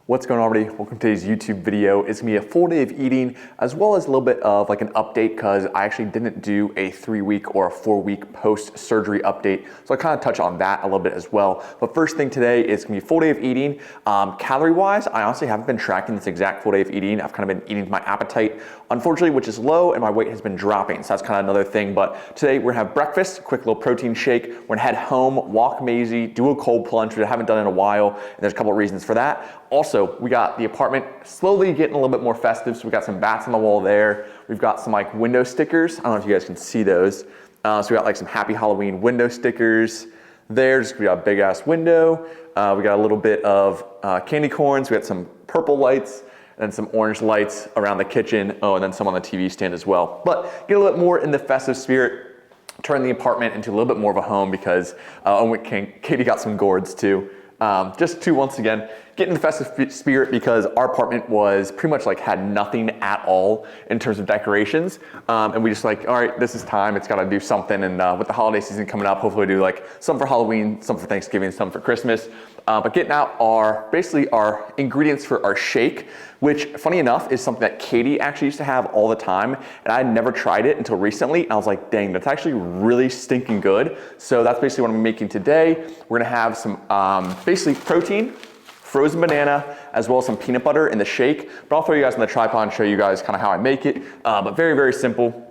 What's going on, everybody? Welcome to today's YouTube video. It's gonna be a full day of eating as well as a little bit of like an update because I actually didn't do a 3-week or a 4-week post-surgery update. So I kind of touch on that a little bit as well. But first thing today is gonna be a full day of eating. Calorie-wise, I honestly haven't been tracking this exact full day of eating. I've kind of been eating my appetite, unfortunately, which is low, and my weight has been dropping. So that's kind of another thing. But today we're gonna have breakfast, quick little protein shake. We're gonna head home, walk Maisie, do a cold plunge, which I haven't done in a while. And there's a couple of reasons for that. Also, we got the apartment slowly getting a little bit more festive. So we got some bats on the wall there. We've got some like window stickers. I don't know if you guys can see those. So we got like some Happy Halloween window stickers there. We got a big ass window. We got a little bit of candy corns. We got some purple lights and some orange lights around the kitchen. Oh, and then some on the TV stand as well. But get a little bit more in the festive spirit. Turn the apartment into a little bit more of a home because Katie got some gourds too. Just to once again get in the festive spirit because our apartment was pretty much like had nothing at all in terms of decorations, and we just like, all right, this is time. It's got to do something. And with the holiday season coming up, hopefully do like some for Halloween, some for Thanksgiving, some for Christmas. But getting out basically our ingredients for our shake, which funny enough is something that Katie actually used to have all the time, and I had never tried it until recently. And I was like, dang, that's actually really stinking good. So that's basically what I'm making today. We're gonna have some basically protein, frozen banana, as well as some peanut butter in the shake. But I'll throw you guys on the tripod and show you guys kind of how I make it. But very, very simple.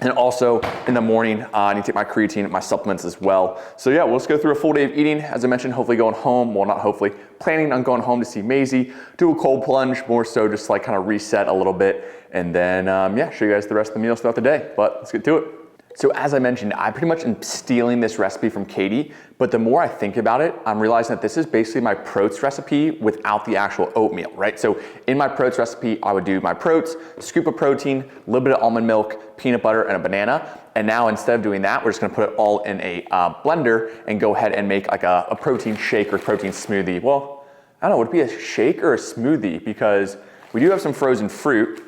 And also in the morning, I need to take my creatine and my supplements as well. So yeah, we'll just go through a full day of eating. As I mentioned, hopefully going home, well, not hopefully, planning on going home to see Maisie, do a cold plunge, more so just like kind of reset a little bit. And then yeah, show you guys the rest of the meals throughout the day. But let's get to it. So as I mentioned, I pretty much am stealing this recipe from Katie, but the more I think about it, I'm realizing that this is basically my protein recipe without the actual oatmeal, right? So in my protein recipe, I would do my protein, scoop of protein, a little bit of almond milk, peanut butter, and a banana. And now instead of doing that, we're just gonna put it all in a blender and go ahead and make like a protein shake or protein smoothie. Well, I don't know, would it be a shake or a smoothie? Because we do have some frozen fruit,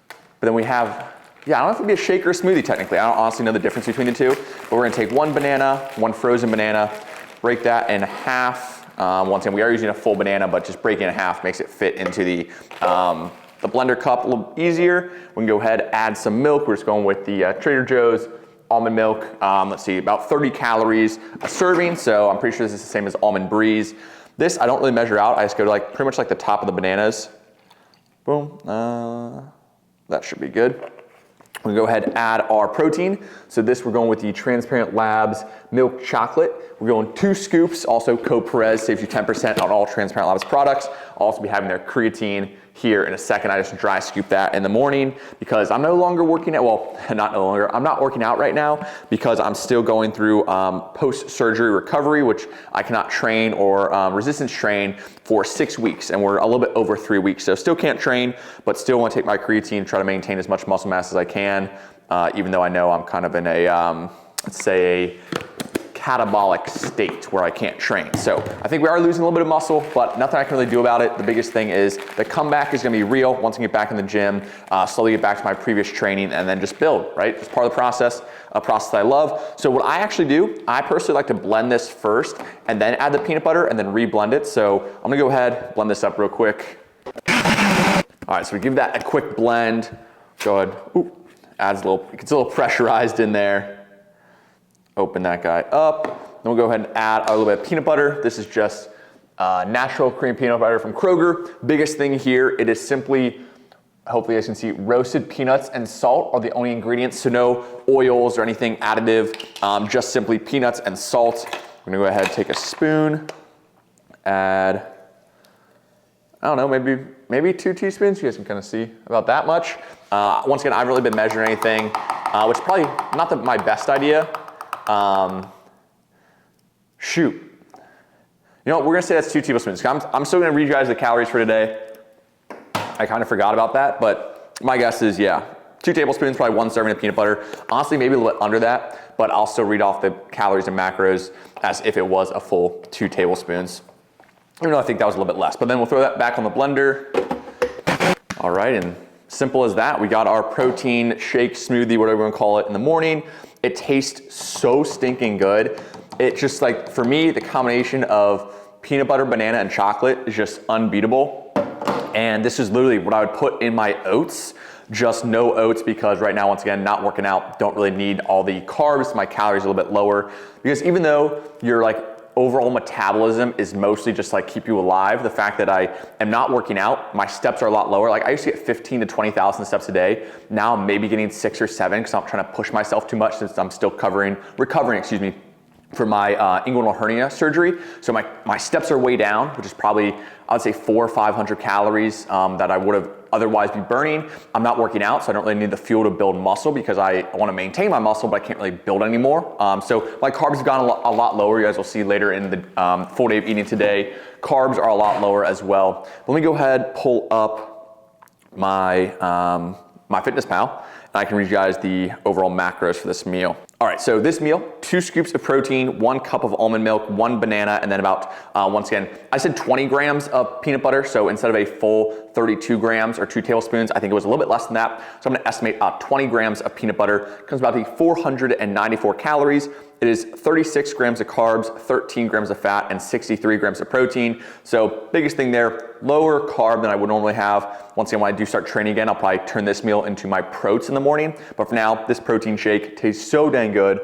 but then we have, yeah, I don't know if it'd be a shake or a smoothie technically. I don't honestly know the difference between the two, but we're gonna take one banana, one frozen banana, break that in half. Once again, we are using a full banana, but just breaking it in half makes it fit into the blender cup a little easier. We can go ahead, add some milk. We're just going with the Trader Joe's almond milk. Let's see, about 30 calories a serving. So I'm pretty sure this is the same as Almond Breeze. This, I don't really measure out. I just go to like pretty much like the top of the bananas. Boom, that should be good. We go ahead and add our protein. So this, we're going with the Transparent Labs milk chocolate. We're going 2 scoops. Also, code Perez saves you 10% on all Transparent Labs products. I'll also be having their creatine here in a second. I just dry scoop that in the morning because I'm no longer working out. Well, not no longer. I'm not working out right now because I'm still going through post-surgery recovery, which I cannot train or resistance train for 6 weeks, and we're a little bit over 3 weeks. So still can't train, but still want to take my creatine, try to maintain as much muscle mass as I can, even though I know I'm kind of in a, let's say a catabolic state where I can't train. So I think we are losing a little bit of muscle, but nothing I can really do about it. The biggest thing is the comeback is gonna be real once I get back in the gym, slowly get back to my previous training, and then just build, right? It's part of the process, a process I love. So what I actually do, I personally like to blend this first and then add the peanut butter and then re-blend it. So I'm gonna go ahead, blend this up real quick. All right, so we give that a quick blend. Go ahead, ooh, adds a little, it gets a little pressurized in there. Open that guy up. Then we'll go ahead and add a little bit of peanut butter. This is just natural cream peanut butter from Kroger. Biggest thing here, it is simply, hopefully you guys can see, roasted peanuts and salt are the only ingredients. So no oils or anything additive, just simply peanuts and salt. I'm gonna go ahead and take a spoon, add, I don't know, maybe 2 teaspoons. You guys can kind of see about that much. Once again, I haven't really been measuring anything, which is probably not my best idea. Shoot. You know what, we're gonna say that's 2 tablespoons. I'm still gonna read you guys the calories for today. I kind of forgot about that, but my guess is, yeah, 2 tablespoons, probably 1 serving of peanut butter. Honestly, maybe a little bit under that, but I'll still read off the calories and macros as if it was a full 2 tablespoons. Even though I think that was a little bit less, but then we'll throw that back on the blender. All right, and simple as that. We got our protein shake, smoothie, whatever you want to call it, in the morning. It tastes so stinking good. It just like, for me, the combination of peanut butter, banana, and chocolate is just unbeatable. And this is literally what I would put in my oats. Just no oats, because right now, once again, not working out, don't really need all the carbs. My calories are a little bit lower, because even though your like overall metabolism is mostly just like keep you alive, the fact that I am not working out, my steps are a lot lower. Like I used to get 15 to 20,000 steps a day. Now I'm maybe getting 6 or 7, because I'm trying to push myself too much, since I'm still recovering, for my inguinal hernia surgery. So my steps are way down, which is probably, I would say 400 or 500 calories that I would have otherwise be burning. I'm not working out, so I don't really need the fuel to build muscle, because I want to maintain my muscle, but I can't really build anymore. So my carbs have gone a lot lower. You guys will see later in the full day of eating today, carbs are a lot lower as well. Let me go ahead, pull up my MyFitnessPal, and I can read you guys the overall macros for this meal. All right, so this meal, 2 scoops of protein, 1 cup of almond milk, 1 banana, and then about, once again, I said 20 grams of peanut butter. So instead of a full 32 grams or 2 tablespoons, I think it was a little bit less than that. So I'm gonna estimate 20 grams of peanut butter. Comes about to 494 calories. It is 36 grams of carbs, 13 grams of fat, and 63 grams of protein. So biggest thing there, lower carb than I would normally have. Once again, when I do start training again, I'll probably turn this meal into my protein in the morning. But for now, this protein shake tastes so dang good.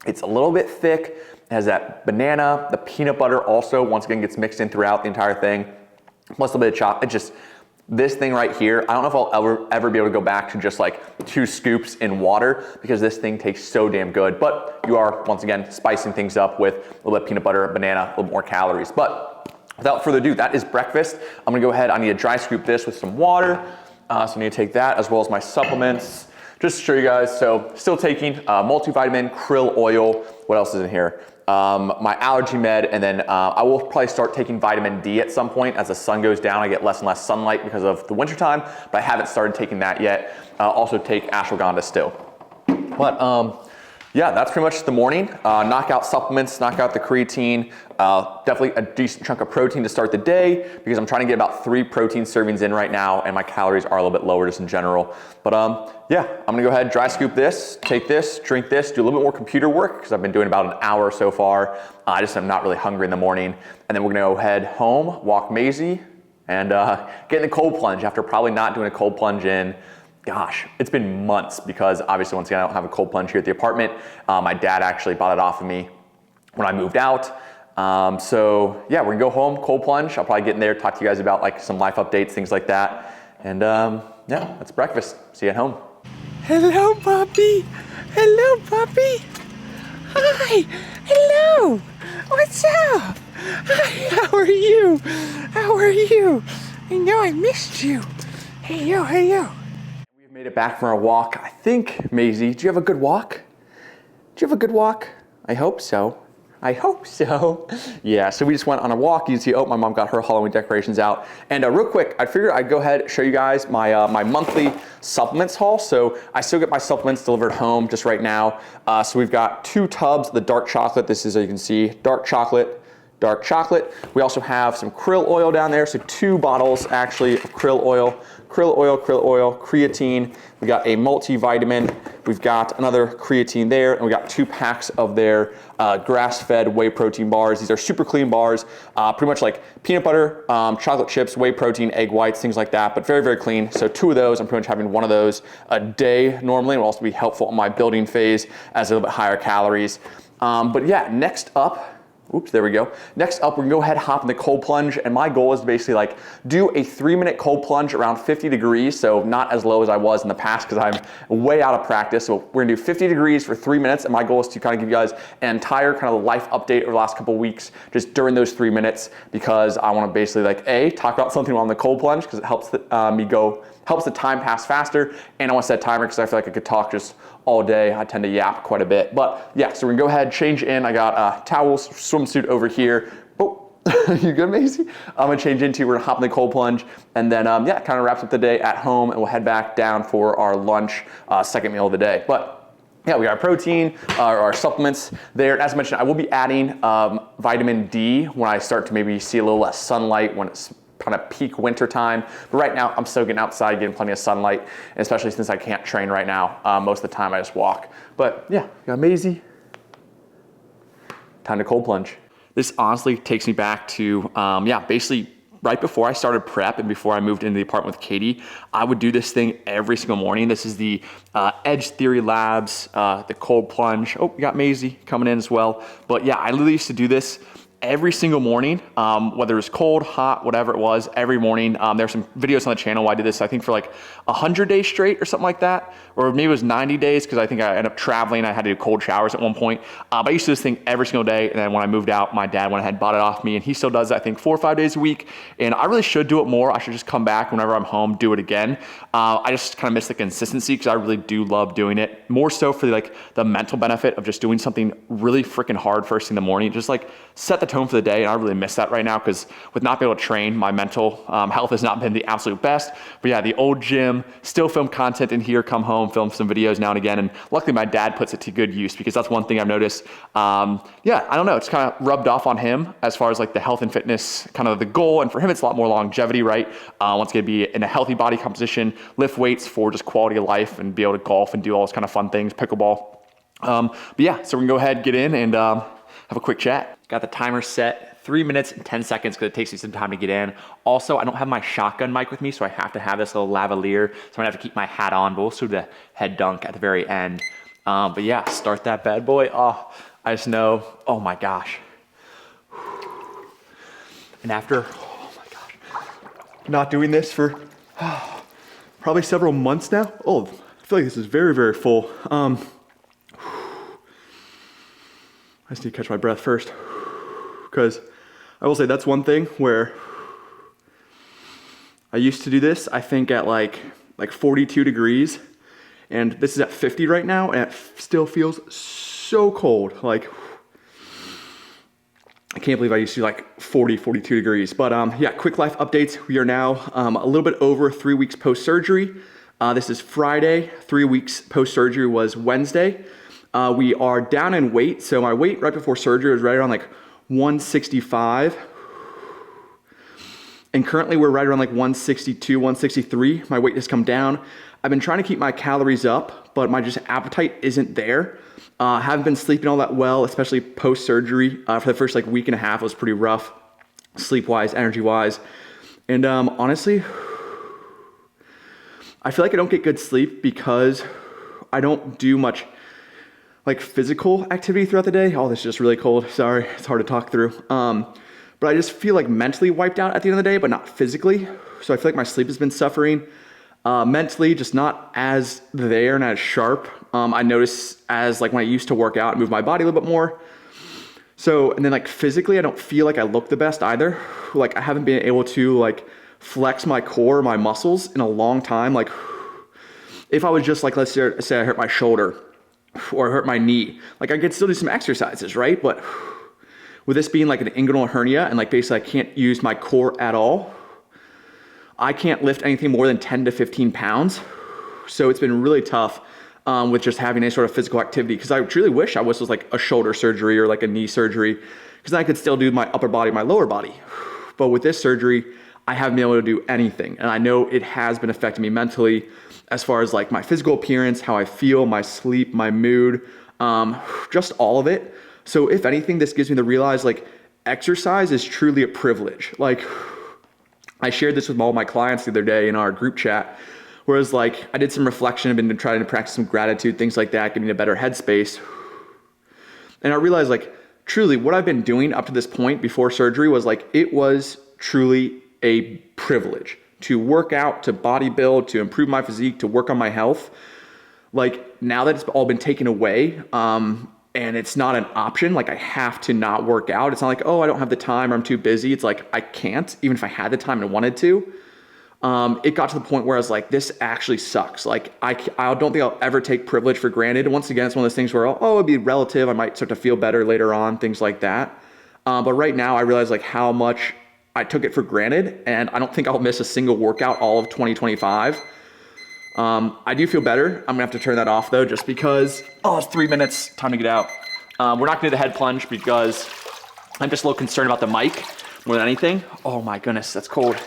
It's a little bit thick. It has that banana, the peanut butter also, once again, gets mixed in throughout the entire thing. Plus a little bit of chocolate. It just, this thing right here, I don't know if I'll ever be able to go back to just like 2 scoops in water, because this thing tastes so damn good. But you are, once again, spicing things up with a little bit of peanut butter, banana, a little more calories. But without further ado, that is breakfast. I'm gonna go ahead, I need to dry scoop this with some water. So I need to take that as well as my supplements. Just to show you guys, so still taking multivitamin, krill oil, what else is in here? My allergy med, and then I will probably start taking vitamin D at some point. As the sun goes down, I get less and less sunlight because of the wintertime, but I haven't started taking that yet. Also take ashwagandha still. But yeah, that's pretty much the morning. Knock out supplements, knock out the creatine, definitely a decent chunk of protein to start the day, because I'm trying to get about 3 protein servings in right now, and my calories are a little bit lower just in general. But yeah, I'm gonna go ahead, dry scoop this, take this, drink this, do a little bit more computer work, because I've been doing about an hour so far. I just am not really hungry in the morning. And then we're gonna go head home, walk Maisie, and get in the cold plunge after probably not doing a cold plunge in, gosh, it's been months, because obviously, once again, I don't have a cold plunge here at the apartment. My dad actually bought it off of me when I moved out. So yeah, we're gonna go home, cold plunge. I'll probably get in there, talk to you guys about like some life updates, things like that. And yeah, that's breakfast. See you at home. Hello, puppy. Hello, puppy. Hi. Hello. What's up? Hi, how are you? How are you? I know I missed you. Hey, yo. We've made it back from our walk. I think, Maisie, did you have a good walk? Did you have a good walk? I hope so. I hope so. Yeah, so we just went on a walk. You can see, oh, my mom got her Halloween decorations out. And real quick, I figured I'd go ahead and show you guys my my monthly supplements haul. So I still get my supplements delivered home just right now. So we've got 2 tubs of the dark chocolate. This is, as you can see, dark chocolate. We also have some krill oil down there. So 2 bottles actually of krill oil, creatine. We got a multivitamin. We've got another creatine there, and we got 2 packs of their grass-fed whey protein bars. These are super clean bars, pretty much like peanut butter, chocolate chips, whey protein, egg whites, things like that, but very, very clean. So 2 of those, I'm pretty much having 1 of those a day normally. It will also be helpful in my building phase as a little bit higher calories. But yeah, next up, oops, there we go. Next up, we're gonna go ahead and hop in the cold plunge, and my goal is to basically like do a 3-minute cold plunge around 50 degrees, so not as low as I was in the past, because I'm way out of practice. So we're gonna do 50 degrees for 3 minutes, and my goal is to kind of give you guys an entire kind of life update over the last couple of weeks, just during those 3 minutes, because I wanna basically like, talk about something while I'm in the cold plunge, because it helps helps the time pass faster, and I want to set a timer because I feel like I could talk just all day. I tend to yap quite a bit. But yeah, so we're gonna go ahead, change in. I got towels, swimsuit over here. Oh, you good, Maisie? I'm gonna change into, we're gonna hop in the cold plunge, and then yeah, kind of wraps up the day at home, and we'll head back down for our lunch, second meal of the day. But yeah, we got our protein, our supplements there. As I mentioned, I will be adding vitamin D when I start to maybe see a little less sunlight when it's kind of peak winter time. But right now, I'm still getting outside, getting plenty of sunlight, and especially since I can't train right now. Most of the time, I just walk. But yeah, got Maisie. Time to cold plunge. This honestly takes me back to, yeah, basically right before I started prep and before I moved into the apartment with Katie, I would do this thing every single morning. This is the Edge Theory Labs, the cold plunge. Oh, we got Maisie coming in as well. But yeah, I literally used to do this every single morning, whether it was cold, hot, whatever it was, every morning. There's some videos on the channel where I did this, I think for like 100 days straight or something like that, or maybe it was 90 days because I think I ended up traveling. I had to do cold showers at one point. But I used to do this thing every single day. And then when I moved out, my dad went ahead and bought it off me, and he still does it, I think 4 or 5 days a week. And I really should do it more. I should just come back whenever I'm home, do it again. I just kind of miss the consistency because I really do love doing it. More so for the mental benefit of just doing something really freaking hard first thing in the morning. Just like set the tone for the day. And I really miss that right now because with not being able to train, my mental health has not been the absolute best. But yeah, the old gym, still film content in here, come home, film some videos now and again. And luckily my dad puts it to good use because that's one thing I've noticed. Yeah, I don't know. It's kind of rubbed off on him as far as like the health and fitness, kind of the goal. And for him, it's a lot more longevity, right? Wants to be in a healthy body composition, lift weights for just quality of life and be able to golf and do all those kind of fun things, pickleball. But yeah, so we can go ahead, get in and have a quick chat. Got the timer set 3 minutes and 10 seconds because it takes me some time to get in. Also, I don't have my shotgun mic with me, so I have to have this little lavalier. So I'm gonna have to keep my hat on, but we'll do the head dunk at the very end. But yeah, start that bad boy. Oh, I just know, oh my gosh. And after, oh my gosh, not doing this for probably several months now. Oh, I feel like this is very, very full. I just need to catch my breath first. Because I will say that's one thing where I used to do this, I think at like 42 degrees, and this is at 50 right now, and it still feels so cold. Like, I can't believe I used to do like 40, 42 degrees. But yeah, quick life updates. We are now a little bit over 3 weeks post-surgery. This is Friday. 3 weeks post-surgery was Wednesday. We are down in weight. So my weight right before surgery was right around like 165. And currently we're right around like 162, 163. My weight has come down. I've been trying to keep my calories up, but my just appetite isn't there. Haven't been sleeping all that well, especially post-surgery. For the first like week and a half, it was pretty rough, sleep-wise, energy-wise. And honestly, I feel like I don't get good sleep because I don't do much like physical activity throughout the day. Oh, this is just really cold. Sorry, it's hard to talk through. But I just feel like mentally wiped out at the end of the day, but not physically. So I feel like my sleep has been suffering. Mentally, just not as there and as sharp. I notice as like when I used to work out and move my body a little bit more. So, and then like physically, I don't feel like I look the best either. Like I haven't been able to like flex my core, my muscles in a long time. Like if I was just like, let's say I hurt my shoulder or hurt my knee, like I could still do some exercises, right? But with this being like an inguinal hernia and like basically I can't use my core at all, I can't lift anything more than 10 to 15 pounds. So it's been really tough with just having any sort of physical activity, because I truly wish I was like a shoulder surgery or like a knee surgery, because I could still do my upper body, my lower body. But with this surgery, I haven't been able to do anything. And I know it has been affecting me mentally as far as like my physical appearance, how I feel, my sleep, my mood, just all of it. So if anything, this gives me to realize like exercise is truly a privilege. Like I shared this with all my clients the other day in our group chat, whereas like I did some reflection, I've been trying to practice some gratitude, things like that, getting a better headspace. And I realized like truly what I've been doing up to this point before surgery was like, it was truly a privilege to work out, to bodybuild, to improve my physique, to work on my health. Like now that it's all been taken away, and it's not an option, like I have to not work out. It's not like, oh, I don't have the time or I'm too busy. It's like, I can't, even if I had the time and wanted to. It got to the point where I was like, this actually sucks. Like I don't think I'll ever take privilege for granted. And once again, it's one of those things where, oh, it'd be relative. I might start to feel better later on, things like that. But right now I realize like how much I took it for granted, and I don't think I'll miss a single workout all of 2025. I do feel better. I'm gonna have to turn that off though, just because, oh, it's 3 minutes, time to get out. We're not gonna do the head plunge because I'm just a little concerned about the mic more than anything. Oh my goodness, that's cold.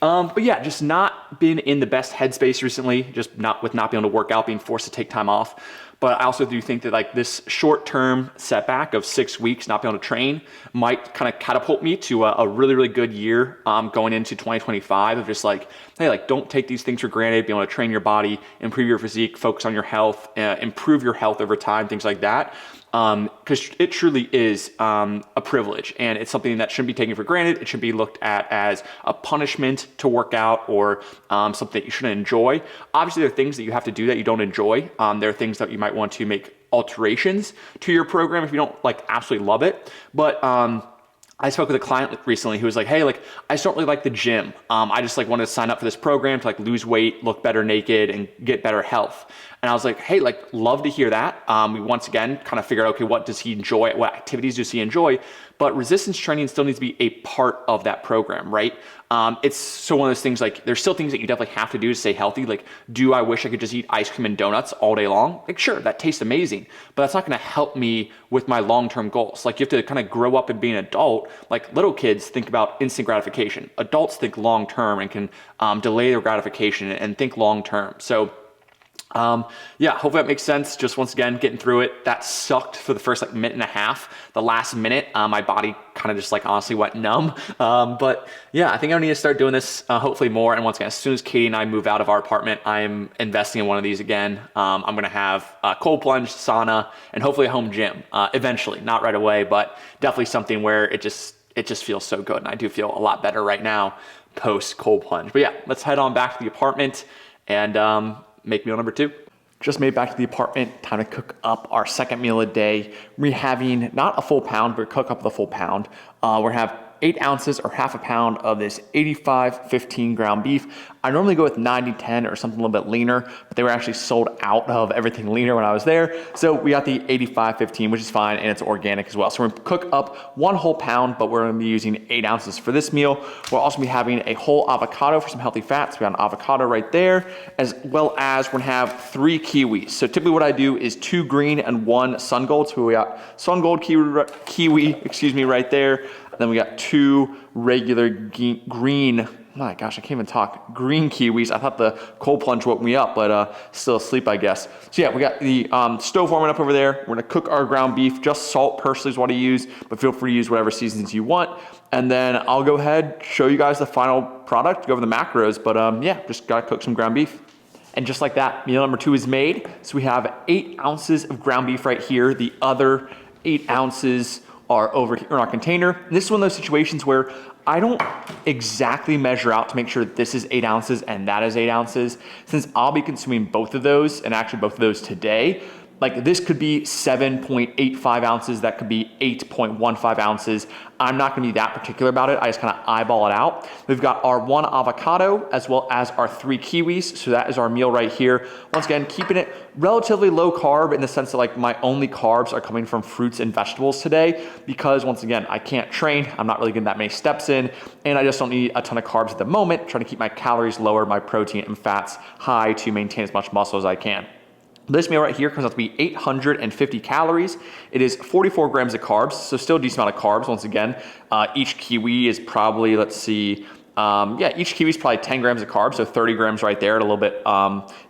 But yeah, just not been in the best headspace recently, just not being able to work out, being forced to take time off. but I also do think that like this short-term setback of 6 weeks not being able to train might kind of catapult me to a really, really good year going into 2025 of just like, hey, like don't take these things for granted, be able to train your body, improve your physique, focus on your health, improve your health over time, things like that. Because it truly is a privilege, and it's something that shouldn't be taken for granted. It should be looked at as a punishment to work out or something that you shouldn't enjoy. Obviously, there are things that you have to do that you don't enjoy. There are things that you might want to make alterations to your program if you don't like absolutely love it. But I spoke with a client recently who was like, hey, like, I just don't really like the gym. I just like wanted to sign up for this program to like lose weight, look better naked, and get better health. And I was like, hey, like, love to hear that. We once again kind of figured out, okay, what does he enjoy? What activities does he enjoy? But resistance training still needs to be a part of that program, right? It's so one of those things, like, there's still things that you definitely have to do to stay healthy. Like, do I wish I could just eat ice cream and donuts all day long? Like, sure, that tastes amazing, but that's not going to help me with my long-term goals. Like, you have to kind of grow up and be an adult. Like, little kids think about instant gratification. Adults think long-term and can delay their gratification and think long-term. So yeah, hopefully that makes sense. Just once again, getting through it. That sucked for the first like minute and a half. The last minute, my body kind of just like honestly went numb. But yeah, I think I need to start doing this hopefully more. And once again, as soon as Katie and I move out of our apartment, I'm investing in one of these again. I'm going to have a cold plunge, sauna, and hopefully a home gym eventually. Not right away, but definitely something where it just feels so good. And I do feel a lot better right now post cold plunge. But yeah, let's head on back to the apartment and make meal number 2. Just made back to the apartment. Time to cook up our second meal a day. We're having not a full pound, but cook up the full pound. We're have 8 ounces or half a pound of this 85-15 ground beef. I normally go with 90-10 or something a little bit leaner, but they were actually sold out of everything leaner when I was there. So we got the 85-15, which is fine, and it's organic as well. So we're gonna cook up 1 whole pound, but we're gonna be using 8 ounces for this meal. We'll also be having a whole avocado for some healthy fats. We got an avocado right there, as well as we're gonna have 3 kiwis. So typically what I do is 2 green and 1 sun gold. So we got sun gold kiwi, excuse me, right there. And then we got 2 regular green, my gosh, I can't even talk, green kiwis. I thought the cold plunge woke me up, but still asleep, I guess. So yeah, we got the stove warming up over there. We're gonna cook our ground beef. Just salt personally is what I use, but feel free to use whatever seasonings you want. And then I'll go ahead, show you guys the final product, go over the macros, but yeah, just gotta cook some ground beef. And just like that, meal number 2 is made. So we have 8 ounces of ground beef right here. The other 8 ounces are over here in our container. And this is one of those situations where I don't exactly measure out to make sure that this is 8 ounces and that is 8 ounces. Since I'll be consuming both of those, and actually both of those today, like this could be 7.85 ounces, that could be 8.15 ounces. I'm not gonna be that particular about it. I just kind of eyeball it out. We've got our 1 avocado as well as our 3 kiwis. So that is our meal right here. Once again, keeping it relatively low carb in the sense that like my only carbs are coming from fruits and vegetables today, because once again, I can't train. I'm not really getting that many steps in, and I just don't need a ton of carbs at the moment, trying to keep my calories lower, my protein and fats high to maintain as much muscle as I can. This meal right here comes out to be 850 calories. It is 44 grams of carbs, so still a decent amount of carbs. Once again, each kiwi is probably, let's see, yeah, each kiwi is probably 10 grams of carbs, so 30 grams right there, and a little bit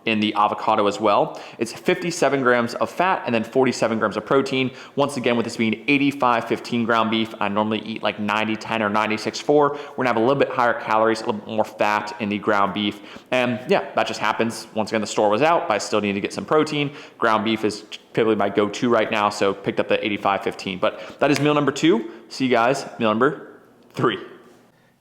in the avocado as well. It's 57 grams of fat and then 47 grams of protein. Once again, with this being 85-15 ground beef, I normally eat like 90-10 or 96-4. We're gonna have a little bit higher calories, a little bit more fat in the ground beef. And yeah, that just happens. Once again, the store was out, but I still need to get some protein. Ground beef is typically my go-to right now, so picked up the 85-15. But that is meal number 2. See you guys, meal number 3.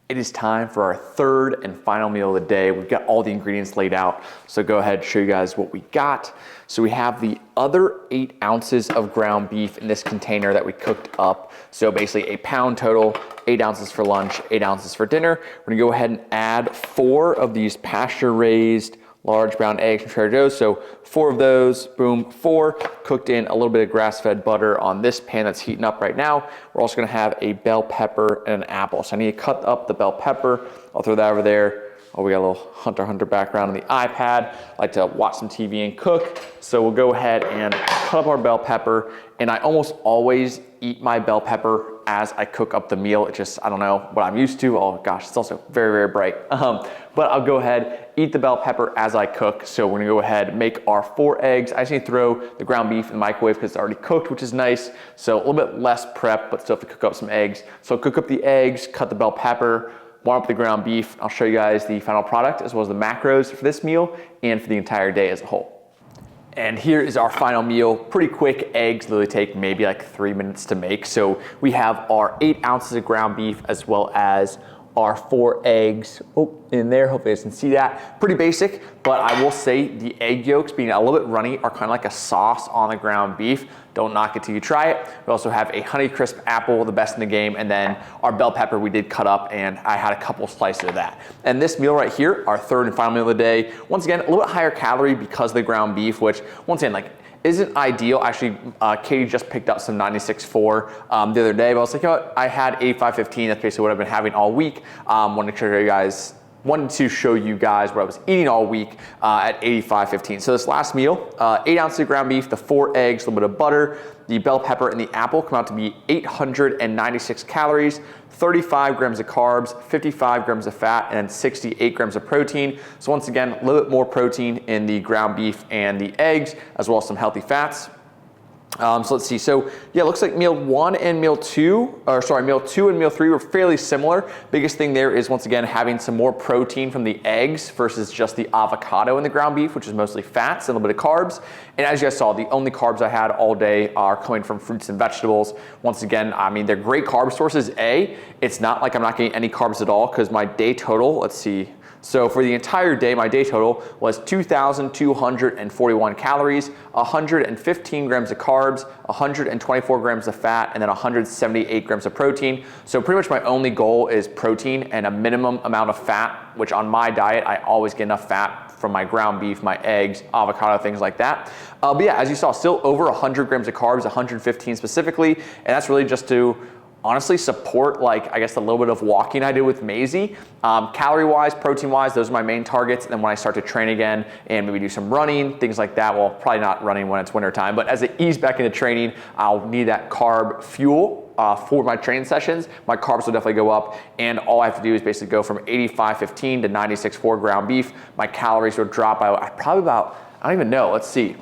It is time for our third and final meal of the day. We've got all the ingredients laid out, so go ahead and show you guys what we got. So we have the other 8 ounces of ground beef in this container that we cooked up. So basically a pound total, 8 ounces for lunch, 8 ounces for dinner. We're gonna go ahead and add 4 of these pasture-raised large brown eggs from Trader Joe's. So 4 of those, boom, 4. Cooked in a little bit of grass-fed butter on this pan that's heating up right now. We're also gonna have a bell pepper and an apple. So I need to cut up the bell pepper. I'll throw that over there. Oh, we got a little Hunter background on the iPad. I like to watch some TV and cook. So we'll go ahead and cut up our bell pepper. And I almost always eat my bell pepper as I cook up the meal. It just, I don't know what I'm used to. Oh gosh, it's also very, very bright. But I'll go ahead, eat the bell pepper as I cook. So we're gonna go ahead, make our 4 eggs. I just need to throw the ground beef in the microwave because it's already cooked, which is nice. So a little bit less prep, but still have to cook up some eggs. So cook up the eggs, cut the bell pepper, warm up the ground beef. I'll show you guys the final product as well as the macros for this meal and for the entire day as a whole. And here is our final meal. Pretty quick. Eggs literally take maybe like 3 minutes to make. So we have our 8 ounces of ground beef as well as our 4 eggs in there. Hopefully you guys can see that. Pretty basic, but I will say the egg yolks being a little bit runny are kind of like a sauce on the ground beef. Don't knock it till you try it. We also have a Honeycrisp apple, the best in the game, and then our bell pepper we did cut up, and I had a couple slices of that. And this meal right here, our third and final meal of the day, once again, a little bit higher calorie because of the ground beef, which once again, like, isn't ideal. Actually, Katie just picked up some 96.4 the other day, but I was like, you know what? I had 85.15. That's basically what I've been having all week. Wanted to show you guys what I was eating all week at 85.15. So this last meal, 8 ounces of ground beef, the 4 eggs, a little bit of butter, the bell pepper, and the apple come out to be 896 calories, 35 grams of carbs, 55 grams of fat, and then 68 grams of protein. So once again, a little bit more protein in the ground beef and the eggs, as well as some healthy fats. So let's see. So yeah, it looks like meal 2 and meal 3 were fairly similar. Biggest thing there is once again having some more protein from the eggs versus just the avocado in the ground beef, which is mostly fats and a little bit of carbs. And as you guys saw, the only carbs I had all day are coming from fruits and vegetables. Once again, I mean, they're great carb sources. It's not like I'm not getting any carbs at all because my day total, let's see. So for the entire day, my day total was 2,241 calories, 115 grams of carbs, 124 grams of fat, and then 178 grams of protein. So pretty much my only goal is protein and a minimum amount of fat, which on my diet, I always get enough fat from my ground beef, my eggs, avocado, things like that. But yeah, as you saw, still over 100 grams of carbs, 115 specifically, and that's really just to honestly support, like, I guess, a little bit of walking I did with Maisie. Calorie-wise, protein-wise, those are my main targets. And then when I start to train again and maybe do some running, things like that, well, probably not running when it's winter time, but as I ease back into training, I'll need that carb fuel for my training sessions. My carbs will definitely go up, and all I have to do is basically go from 85.15 to 96.4 ground beef. My calories will drop by probably about, I don't even know, let's see.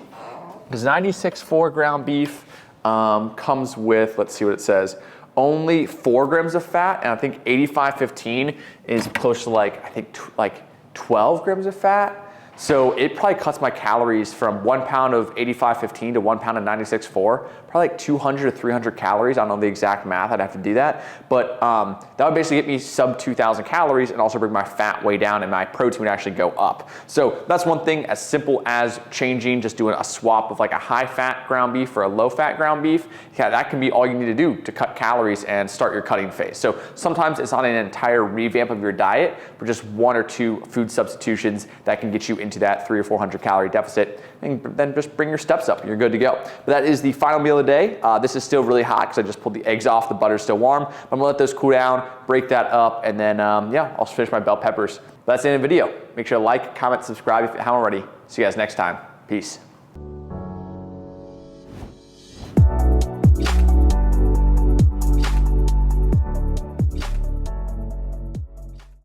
Because 96.4 ground beef comes with, let's see what it says, only 4 grams of fat, and I think 85.15 is close to like 12 grams of fat. So it probably cuts my calories from 1 pound of 85.15 to 1 pound of 96.4, probably like 200 to 300 calories. I don't know the exact math, I'd have to do that. But that would basically get me sub 2,000 calories and also bring my fat way down and my protein would actually go up. So that's one thing as simple as changing, just doing a swap of like a high fat ground beef for a low fat ground beef. Yeah, that can be all you need to do to cut calories and start your cutting phase. So sometimes it's not an entire revamp of your diet, but just 1 or 2 food substitutions that can get you into that 300 or 400 calorie deficit, and then just bring your steps up. You're good to go. But that is the final meal of the day. This is still really hot because I just pulled the eggs off. The butter's still warm. I'm gonna let those cool down, break that up, and then yeah, I'll finish my bell peppers. But that's the end of the video. Make sure to like, comment, subscribe if you haven't already. See you guys next time. Peace.